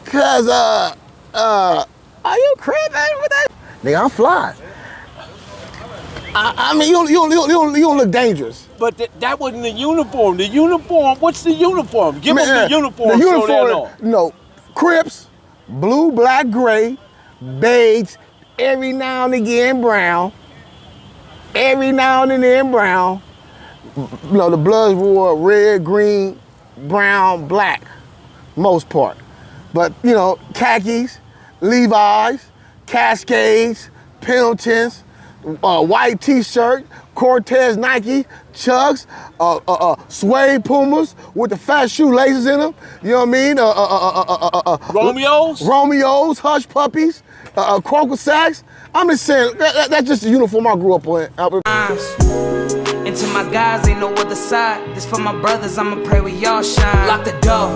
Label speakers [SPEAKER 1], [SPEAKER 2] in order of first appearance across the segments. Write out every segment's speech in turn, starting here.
[SPEAKER 1] cause are you Crip, man? What that? Nigga, I'm fly. I mean, you don't look dangerous.
[SPEAKER 2] But that wasn't the uniform. The uniform, what's the uniform? Give them the uniform.
[SPEAKER 1] The uniform, no, Crips, blue, black, gray, beige, every now and again brown. Every now and then brown. You know, the Bloods wore red, green, brown, black, most part. But, you know, khakis, Levi's, Cascades, Pendletons, white t-shirt, Cortez Nike, Chucks, suede Pumas with the fat shoelaces in them. You know what I mean? Romeos, Hush Puppies, Croaker Sacks. I'm just saying, that's just the uniform I grew up in.
[SPEAKER 3] And to my guys, ain't no other side. This for my brothers, I'ma pray we all shine. Lock the door.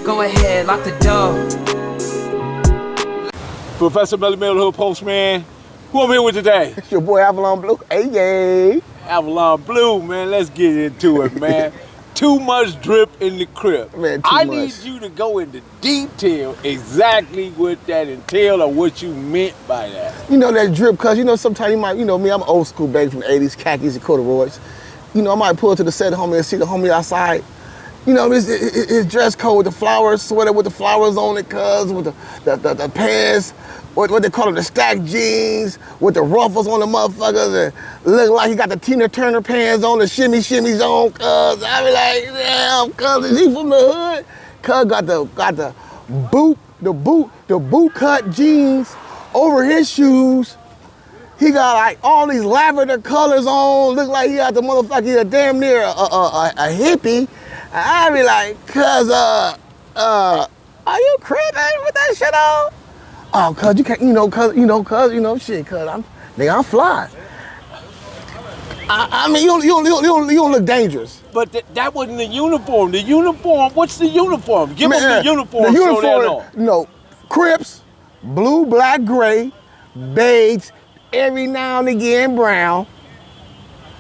[SPEAKER 3] Go ahead, lock the door.
[SPEAKER 2] Professor Melly Mel, the Hood Postman. Who I'm here with today?
[SPEAKER 1] It's your boy Avalon Blue. Hey, yay.
[SPEAKER 2] Avalon Blue, man. Let's get into it, man. Too much drip in the Crip.
[SPEAKER 1] Man,
[SPEAKER 2] I need you to go into detail exactly what that entailed or what you meant by that.
[SPEAKER 1] You know that drip, cause you know sometimes you might, you know me, I'm an old school baby from the 80s, khakis and corduroys. You know, I might pull to the set homie and see the homie outside. You know, his dress code with the flowers, sweater with the flowers on it, cuz, with the pants, what they call them, the stacked jeans, with the ruffles on the motherfuckers, and look like he got the Tina Turner pants on, the shimmies on, cuz. I be like, damn, cuz, is he from the hood? Cuz got the boot cut jeans over his shoes. He got like all these lavender colors on, look like he got the motherfucker, he a damn near a hippie. I be like, cuz, are you Crip, man, with that shit on? Oh, cuz, you can't, shit, cuz, I'm fly. I mean, you don't look dangerous.
[SPEAKER 2] But that wasn't the uniform. The uniform, what's the uniform? Give them the uniform.
[SPEAKER 1] The uniform, no, Crips, blue, black, gray, beige, every now and again brown.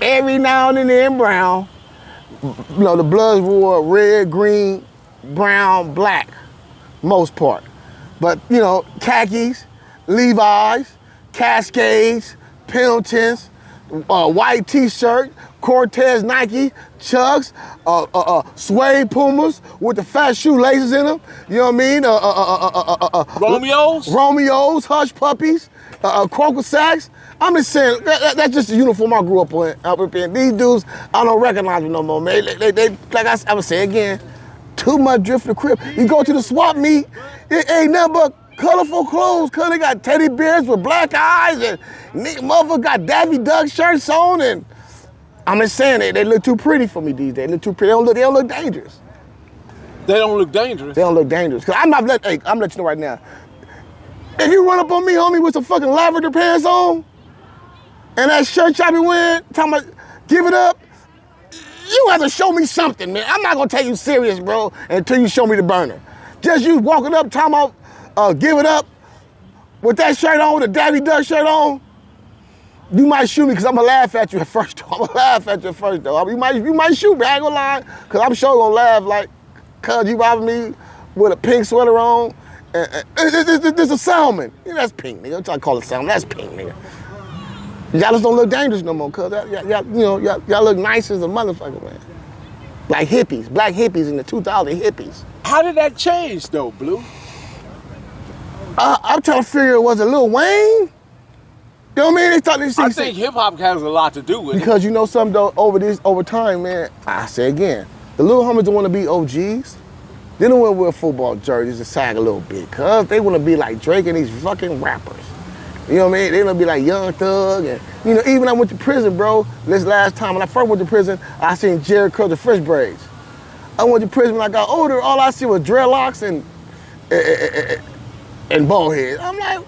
[SPEAKER 1] Every now and then brown. You know, the Bloods wore red, green, brown, black, most part. But, you know, khakis, Levi's, Cascades, Pendletons, white t-shirt, Cortez Nike, Chucks, suede Pumas with the fat shoelaces in them. You know what I mean? Romeos, Hush Puppies, Croaker Sacks. I'm just saying, that's just the uniform I grew up in. These dudes, I don't recognize them no more, man. They like I would say again, too much drip for the Crip. You go to the swap meet, it ain't nothing but colorful clothes, cause they got teddy bears with black eyes, and motherfucker got Daffy Duck shirts on, and I'm just saying, they look too pretty for me these days. They look too pretty, they don't look dangerous.
[SPEAKER 2] They don't look dangerous?
[SPEAKER 1] They don't look dangerous. Cause I'm letting you know right now, if you run up on me, homie, with some fucking lavender pants on, and that shirt y'all be wearing, talking about give it up, you have to show me something, man. I'm not gonna take you serious, bro, until you show me the burner. Just you walking up, talking about give it up, with that shirt on, with a Daffy Duck shirt on, you might shoot me because I'm gonna laugh at you at first, though. You might shoot me, I ain't gonna lie, because I'm sure gonna laugh like, cuz you robbing me with a pink sweater on. This a salmon. Yeah, that's pink, nigga. I'm trying to call it salmon, that's pink, nigga. Y'all just don't look dangerous no more, cuz y'all look nice as a motherfucker, man. Like hippies, black hippies in the 2000 hippies.
[SPEAKER 2] How did that change though, Blue?
[SPEAKER 1] I'm trying to figure, was it Lil Wayne? You know what I mean?
[SPEAKER 2] I think hip hop has a lot to do with it.
[SPEAKER 1] Because you know something though, over time, man, I say again, the little homies don't want to be OGs. They don't want to wear football jerseys and sag a little bit, cuz they want to be like Drake and these fucking rappers. You know what I mean? They want to be like Young Thug, and you know, even I went to prison, bro. This last time when I first went to prison, I seen Jerry curl the fresh braids. I went to prison when I got older, all I see was dreadlocks and bald heads. I'm like,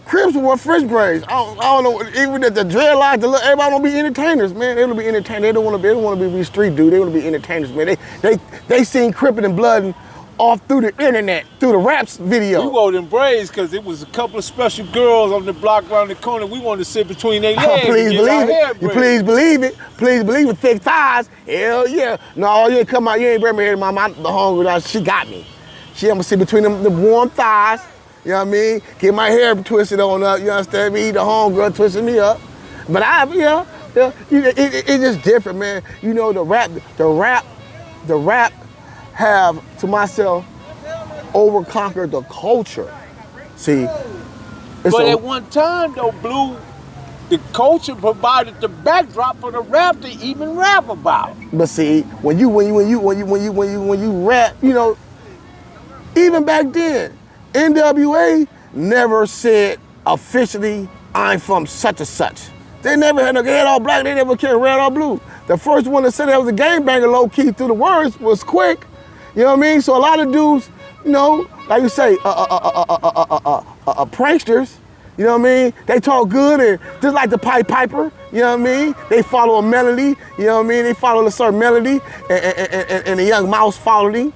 [SPEAKER 1] Crips wore fresh braids. I don't know, even the dreadlocks, everybody don't be entertainers, man. They want to be entertainers. They don't want to be street dude. They want to be entertainers, man. They seen Crippin' and Blood off through the internet, through the raps video.
[SPEAKER 2] We wore them braids because it was a couple of special girls on the block around the corner. We wanted to sit between their legs.
[SPEAKER 1] Please
[SPEAKER 2] and get our
[SPEAKER 1] believe
[SPEAKER 2] hair
[SPEAKER 1] it.
[SPEAKER 2] braided.
[SPEAKER 1] Please believe it. Please believe it. Thick thighs. Hell yeah. No, you ain't come out. You ain't bring me here, mama. The hungry. She got me. She I'm gonna sit between them the warm thighs. You know what I mean? Get my hair twisted on up. You understand me? The homegirl twisted me up. But it's just different, man. You know, the rap have, to myself, overconquered the culture. See,
[SPEAKER 2] but at one time though, Blue, the culture provided the backdrop for the rap to even rap about.
[SPEAKER 1] But see, when you rap, you know, even back then, NWA never said officially, I'm from such and such. They never had they had all black, they never cared red or blue. The first one that said that was a gangbanger low key through the words was Quick. You know what I mean? So a lot of dudes, you know, like you say, pranksters, you know what I mean? They talk good and just like the Pied Piper, you know what I mean? They follow a melody, you know what I mean? They follow a certain melody and the young mouse followed him.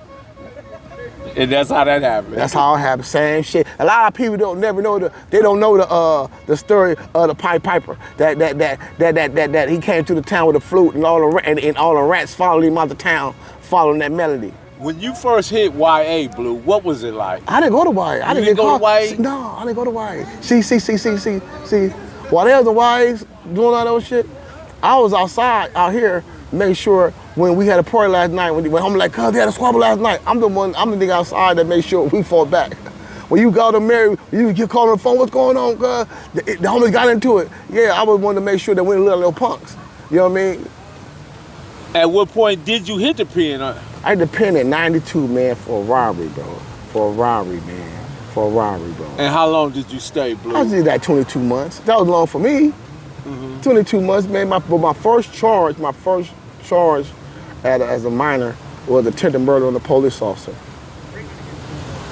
[SPEAKER 2] And that's how that happened.
[SPEAKER 1] That's how it happened. Same shit. A lot of people don't know the story of the Pied Piper. That he came to the town with a flute and all the rats followed him out the town following that melody.
[SPEAKER 2] When you first hit YA, Blue, what was it like?
[SPEAKER 1] I didn't go to YA. I didn't get
[SPEAKER 2] go to YA?
[SPEAKER 1] No, I didn't go to YA. See. While they was the YAs doing all those shit, I was outside out here making sure when we had a party last night, when they went home like, cuz they had a squabble last night. I'm the nigga outside that made sure we fought back. When you go to Mary, you get called on the phone, what's going on, cuz? The homies got into it. Yeah, I was one to make sure that we didn't little punks. You know what I mean?
[SPEAKER 2] At what point did you hit the pen?
[SPEAKER 1] I hit the pen at 92, man, for a robbery, bro. For a robbery, bro.
[SPEAKER 2] And how long did you stay, Blue?
[SPEAKER 1] I did that 22 months. That was long for me. 22 months, man. My first charge as a minor was attempted murder on a police officer.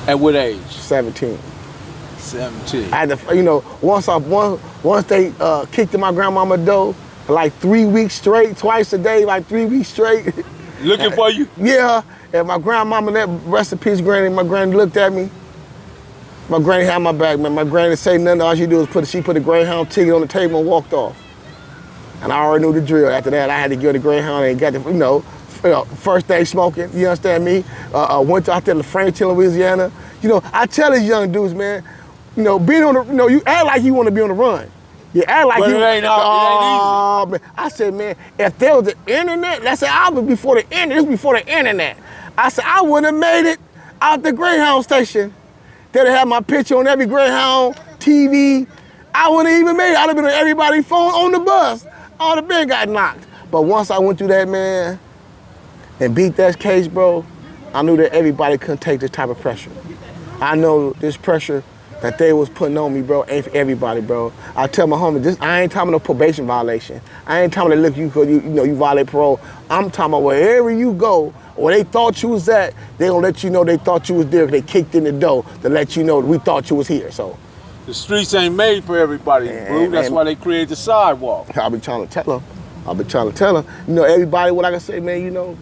[SPEAKER 2] At what age?
[SPEAKER 1] 17.
[SPEAKER 2] 17.
[SPEAKER 1] I had to, you know, once they kicked in my grandmama's door, like 3 weeks straight, twice a day, like 3 weeks straight.
[SPEAKER 2] Looking for you?
[SPEAKER 1] Yeah, and my grandmama, that rest in peace, granny, my granny looked at me. My granny had my back, man. My granny didn't say nothing. All she did was put a Greyhound ticket on the table and walked off. And I already knew the drill. After that, I had to go to Greyhound and got the, you know, first day smoking, you understand me? Went out there to Frankton, Louisiana. You know, I tell these young dudes, man, you know, being on the, you know, you act like you want to be on the run. You act like
[SPEAKER 2] but
[SPEAKER 1] you.
[SPEAKER 2] It ain't easy.
[SPEAKER 1] Man. I said, man, if there was the internet, I said, I was before the internet. This was before the internet. I said, I wouldn't have made it out the Greyhound station. They'd have had my picture on every Greyhound TV. I wouldn't have even made it. I'd have been on everybody's phone on the bus. All the bed got knocked. But once I went through that, man, and beat that case, bro, I knew that everybody couldn't take this type of pressure. I know this pressure that they was putting on me, bro, ain't for everybody, bro. I tell my homie, I ain't talking about no probation violation. I ain't talking about, look, you violate parole. I'm talking about wherever you go, or they thought you was at, they gonna let you know they thought you was there. They kicked in the door to let you know that we thought you was here, so.
[SPEAKER 2] The streets ain't made for everybody, Blue. That's why they created the sidewalk.
[SPEAKER 1] I'll be trying to tell them. You know, everybody, what I can say, man, you know,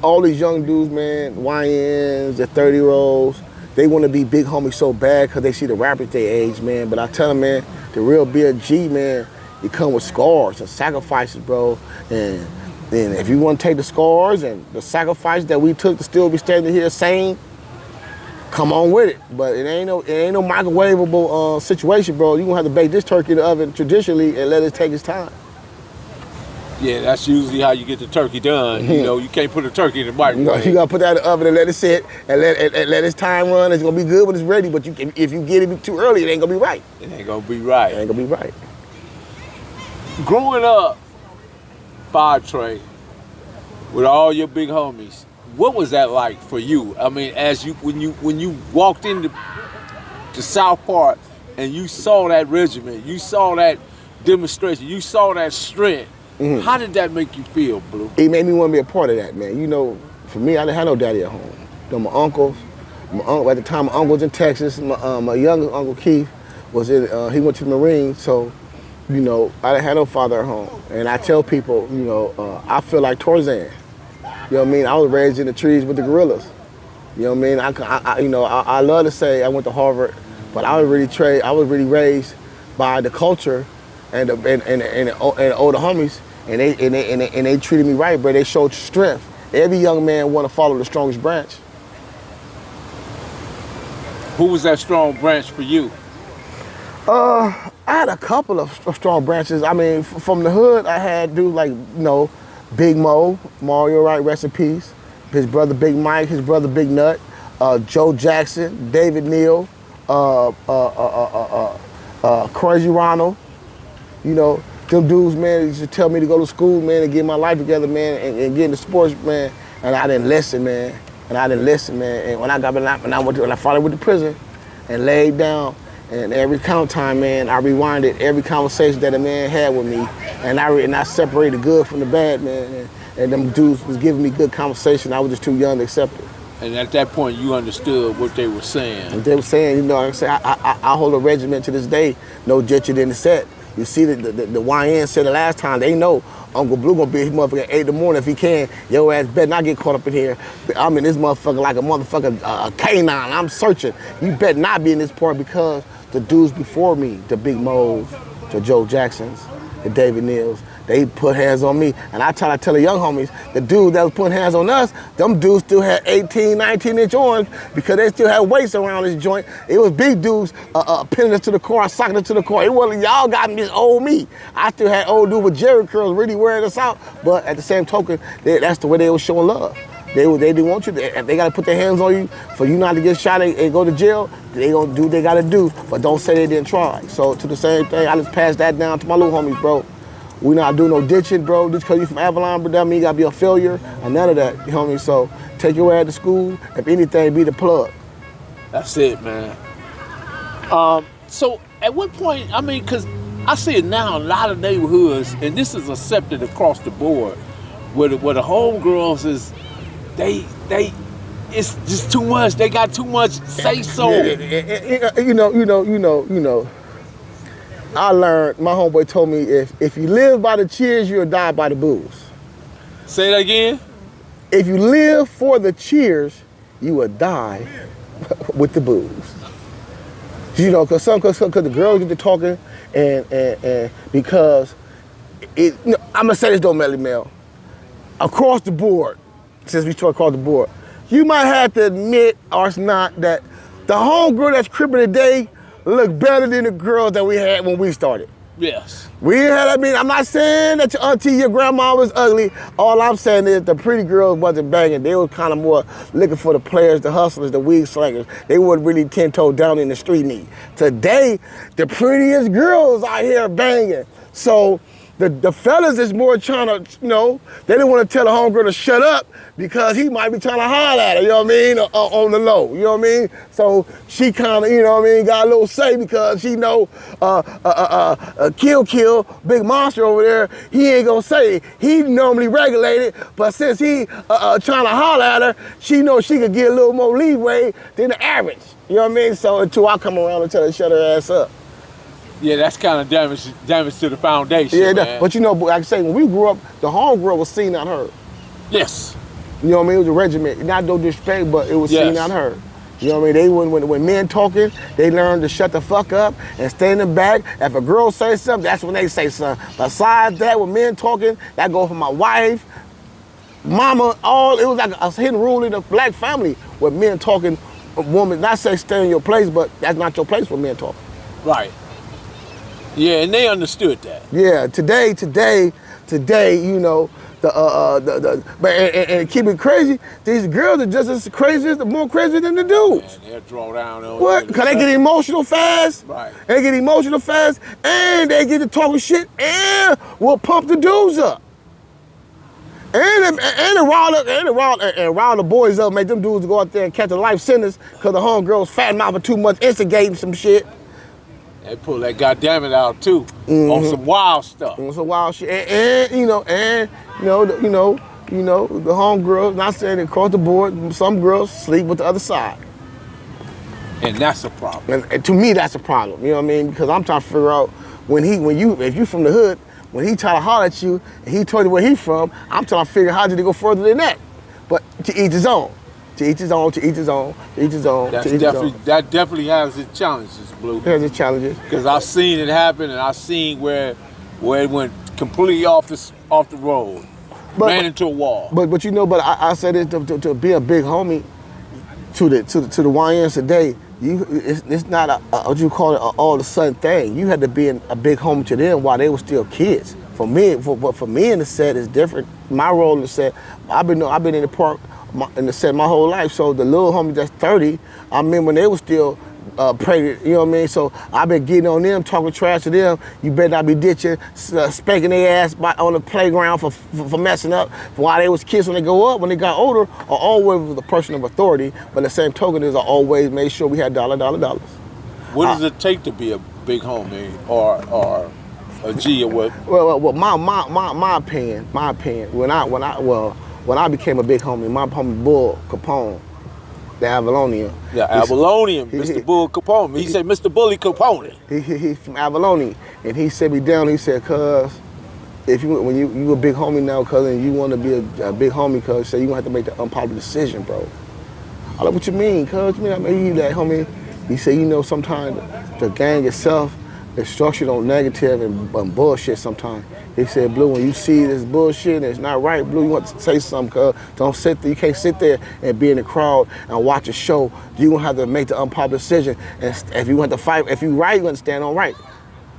[SPEAKER 1] all these young dudes, man, YNs, the 30-year-olds, they want to be big homies so bad because they see the rappers their age, man. But I tell them, man, the real BLG, man, you come with scars and sacrifices, bro. And if you want to take the scars and the sacrifices that we took to still be standing here sane, come on with it. But it ain't no microwavable situation, bro. You're going to have to bake this turkey in the oven traditionally and let it take its time.
[SPEAKER 2] Yeah, that's usually how you get the turkey done. You know, you can't put a turkey in the microwave.
[SPEAKER 1] You gotta put that in the oven and let it sit and let its time run. It's gonna be good when it's ready, but if you get it too early, it ain't gonna be right.
[SPEAKER 2] It ain't gonna be right.
[SPEAKER 1] It ain't gonna be right.
[SPEAKER 2] Growing up, 5 Trey, with all your big homies, what was that like for you? I mean, when you walked into South Park and you saw that regiment, you saw that demonstration, you saw that strength. Mm-hmm. How did that make you feel, Blue?
[SPEAKER 1] It made me want to be a part of that, man. You know, for me, I didn't have no daddy at home. You know, my uncle, at the time, my uncle was in Texas. My younger uncle Keith was he went to the Marines, so, you know, I didn't have no father at home. And I tell people, you know, I feel like Tarzan. You know what I mean? I was raised in the trees with the gorillas. You know what I mean? I love to say I went to Harvard, but I was really raised by the culture and the older homies, and they treated me right, but they showed strength. Every young man want to follow the strongest branch.
[SPEAKER 2] Who was that strong branch for you?
[SPEAKER 1] I had a couple of strong branches. I mean, from the hood, I had dudes like, Big Mo, Mario Wright, rest in peace. His brother Big Mike, his brother Big Nut, Joe Jackson, David Neal, Crazy Ronald. Them dudes, man, used to tell me to go to school, man, and get my life together, man, and get into sports, man. And I didn't listen, man. And when I finally went to prison and laid down, and every count time, man, I rewinded every conversation that a man had with me, and I separated the good from the bad, man. And them dudes was giving me good conversation. I was just too young to accept it.
[SPEAKER 2] And at that point, you understood what they were saying.
[SPEAKER 1] And they were saying, I hold a regiment to this day, no judge in the set. You see, the YN said the last time, they know Uncle Blue gonna be his motherfucker at 8 in the morning if he can. Your ass better not get caught up in here. I'm in this motherfucker like a motherfucker canine. I'm searching. You better not be in this part, because the dudes before me, the Big Mo's, the Joe Jacksons, the David Neals, they put hands on me. And I try to tell the young homies, the dude that was putting hands on us, them dudes still had 18, 19-inch arms, because they still had weights around this joint. It was big dudes pinning us to the car, socking us to the car. It wasn't y'all got this old me. I still had old dude with Jerry curls really wearing us out. But at the same token, that's the way they were showing love. They didn't want you to, if they gotta put their hands on you for you not to get shot and go to jail, they gonna do what they gotta do, but don't say they didn't try. So to the same thing, I just passed that down to my little homies, bro. We not doing no ditching, bro. Just because you from Avalon, bro, that mean you gotta be a failure and none of that, you know what I mean? So take your ass to school, if anything, be the plug.
[SPEAKER 2] That's it, man. So at what point, I mean, because I see it now in a lot of neighborhoods, and this is accepted across the board, where the homegirls is, it's just too much. They got too much say so. I learned, my homeboy told me, if you live by the cheers, you'll die by the booze. Say that again?
[SPEAKER 1] If you live for the cheers, you will die with the booze. Because the girls get to talking, and because I'm gonna say this though, Melly Mel, across the board, since we talk across the board, you might have to admit or not that the homegirl that's cripping today look better than the girls that we had when we started.
[SPEAKER 2] Yes.
[SPEAKER 1] I'm not saying that your auntie, your grandma was ugly. All I'm saying is the pretty girls wasn't banging. They were kind of more looking for the players, the hustlers, the weed slingers. They weren't really 10-toe down in the street meat. Today, the prettiest girls out here banging. So the fellas is more trying to, they didn't want to tell the homegirl to shut up because he might be trying to holler at her, you know what I mean, on the low, you know what I mean? So she kind of, got a little say because she know Kill, big monster over there, he ain't gonna say it. He normally regulated, but since he trying to holler at her, she knows she could get a little more leeway than the average, you know what I mean? So until I come around and tell her to shut her ass up.
[SPEAKER 2] Yeah, that's kind of damage to the foundation. Yeah, man.
[SPEAKER 1] But like I say, when we grew up, the homegirl was seen, not heard.
[SPEAKER 2] Yes.
[SPEAKER 1] You know what I mean? It was a regiment. Not no disrespect, but it was seen, not heard. You know what I mean? When men talking, they learn to shut the fuck up and stay in the back. If a girl say something, that's when they say something. Besides that, when men talking, that go for my wife, mama, all. It was like a hidden rule in the black family with men talking, a woman, not say stay in your place, but that's not your place for men talking.
[SPEAKER 2] Right. Yeah, and they understood that.
[SPEAKER 1] Yeah, today, and keep it crazy, these girls are just as crazy, more crazy than the dudes.
[SPEAKER 2] Man, they'll draw down.
[SPEAKER 1] What? Because they get emotional fast.
[SPEAKER 2] Right.
[SPEAKER 1] They get emotional fast, and they get to talking shit, and will pump the dudes up. And rile the boys up, make them dudes go out there and catch a life sentence because the homegirls fat mouthing too much, instigating some shit.
[SPEAKER 2] They pull that goddamn out too, on some wild stuff.
[SPEAKER 1] On some wild shit, and the homegirls. Not saying across the board, some girls sleep with the other side,
[SPEAKER 2] and that's a problem.
[SPEAKER 1] And to me, that's a problem. You know what I mean? Because I'm trying to figure out if you from the hood, when he try to holler at you and he told you where he from, I'm trying to figure out how did he go further than that. But to each his own. To each his own, to each his own, to each his own,
[SPEAKER 2] That's
[SPEAKER 1] to each his own.
[SPEAKER 2] that definitely has its challenges, Blue.
[SPEAKER 1] Here's the challenges.
[SPEAKER 2] Because I've seen it happen, and I've seen where it went completely off the road, ran into a wall.
[SPEAKER 1] But you know, but I said it to be a big homie to the YNs today. It's not a what you call it a all of a sudden thing. You had to be a big homie to them while they were still kids. For me in the set is different. My role in the set, I've been in the park in the set my whole life. So the little homie that's 30, I remember when they were still pregnant, you know what I mean? So I've been getting on them, talking trash to them. You better not be ditching, spanking their ass on the playground for messing up. While they was kids, when they go up, when they got older, I always was the person of authority. But the same token is I always made sure we had dollars.
[SPEAKER 2] What does it take to be a big homie or a G or what?
[SPEAKER 1] Well, my opinion. When I became a big homie, my homie Bull Capone, the Avalonian.
[SPEAKER 2] Yeah, Avalonian, Mr. Bull Capone. He said, Mr. Bully Capone.
[SPEAKER 1] He's from Avalon, and he said me down. He said, "Cuz, if when you a big homie now, cuz, and you want to be a big homie, cuz, so you gonna have to make the unpopular decision, bro." I like, what you mean, cuz? I mean, he that homie. He said, you know, sometimes the gang itself is structured on negative and bullshit sometimes. He said, Blue, when you see this bullshit and it's not right, Blue, you want to say something, cuz. Don't sit there. You can't sit there and be in the crowd and watch a show. You're going to have to make the unpopular decision. And if you want to fight, if you right, you're going to stand on right.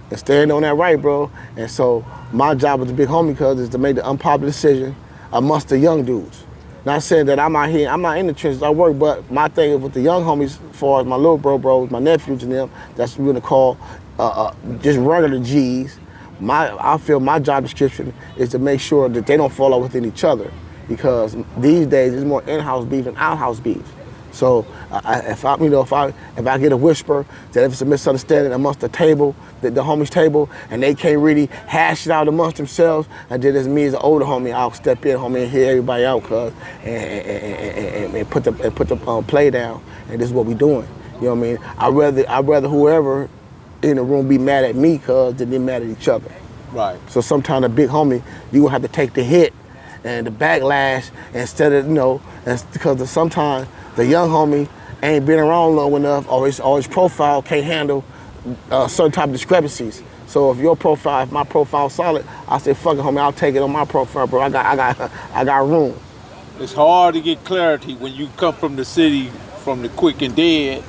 [SPEAKER 1] And stand on that right, bro. And so my job as a big homie, cuz, is to make the unpopular decision amongst the young dudes. Not saying that I'm out here, I'm not in the trenches, I work, but my thing is with the young homies, as far as my little bros, my nephews and them, that's what we're gonna call just regular G's. I feel my job description is to make sure that they don't fall out within each other, because these days it's more in-house beef than out-house beef. So if I get a whisper that if it's a misunderstanding amongst the table, the homies table, and they can't really hash it out amongst themselves, and then as me as an older homie, I'll step in, homie, and hear everybody out, cuz, and put the play down. And this is what we doing. You know what I mean? I'd rather whoever in the room be mad at me, cuz, than they mad at each other.
[SPEAKER 2] Right.
[SPEAKER 1] So sometimes a big homie, you gonna have to take the hit and the backlash instead of, because sometimes the young homie ain't been around long enough, or his profile can't handle certain type of discrepancies. So if my profile's solid, I say, fuck it, homie, I'll take it on my profile, bro. I got room.
[SPEAKER 2] It's hard to get clarity when you come from the city, from the quick and dead,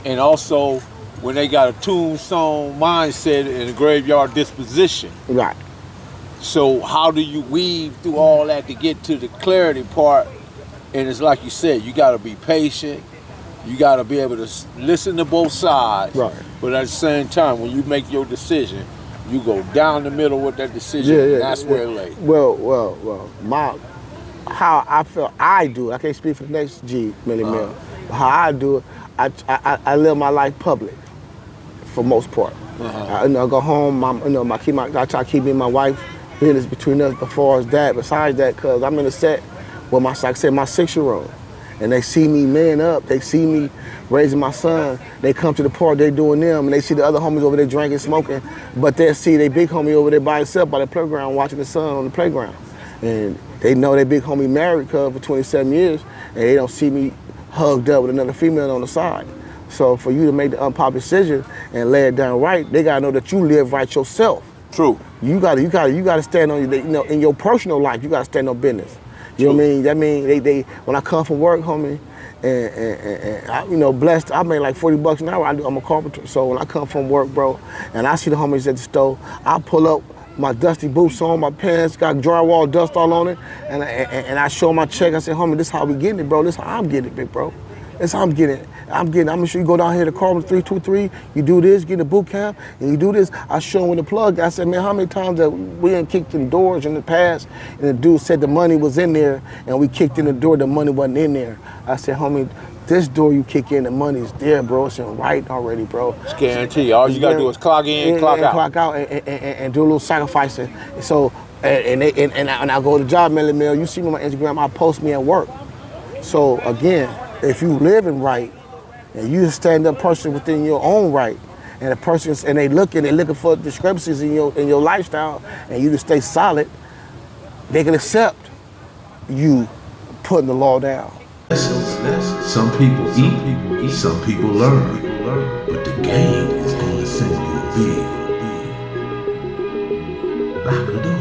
[SPEAKER 2] and also when they got a tombstone mindset and a graveyard disposition.
[SPEAKER 1] Right.
[SPEAKER 2] So how do you weave through all that to get to the clarity part? And it's like you said, you got to be patient. You got to be able to listen to both sides.
[SPEAKER 1] Right.
[SPEAKER 2] But at the same time, when you make your decision, you go down the middle with that decision. And that's where it lays.
[SPEAKER 1] Well, how I feel I do it, I can't speak for the next G, Millie Mill. How I do it, I live my life public for most part. I go home, I try to keep me and my wife business between us besides that, because I'm in a set with my 6-year-old. And they see me man up, they see me raising my son, they come to the park, they doing them, and they see the other homies over there drinking, smoking, but they'll see their big homie over there by himself by the playground watching the son on the playground. And they know their big homie married for 27 years, and they don't see me hugged up with another female on the side. So for you to make the unpopular decision and lay it down right, they gotta know that you live right yourself.
[SPEAKER 2] True.
[SPEAKER 1] You gotta stand on, in your personal life, you gotta stand on business. You know what I mean? That mean they when I come from work, homie, and I, blessed, I make like $40 an hour. I'm a carpenter, so when I come from work, bro, and I see the homies at the store, I pull up my dusty boots on, my pants got drywall dust all on it, and I show my check. I say, homie, this is how we getting it, bro. This is how I'm getting it, big bro. That's how I'm getting it. I'm gonna show you go down here to Carpenter 323, you do this, get in the boot camp, and you do this. I show him with the plug. I said, man, how many times that we done kicked in doors in the past, and the dude said the money was in there, and we kicked in the door, the money wasn't in there. I said, homie, this door you kick in, the money's there, bro. It's in right already, bro.
[SPEAKER 2] It's guaranteed. All you gotta do is clock in, clock out.
[SPEAKER 1] Clock out and do a little sacrificing. So, and I go to job mail, you see me on my Instagram, I post me at work. So again, if you living right, and you a stand-up person within your own right, and they looking for discrepancies in your lifestyle, and you to stay solid, they can accept you putting the law down.
[SPEAKER 4] Some people eat, some people learn, but the game is going to send you a bill. Lock the door.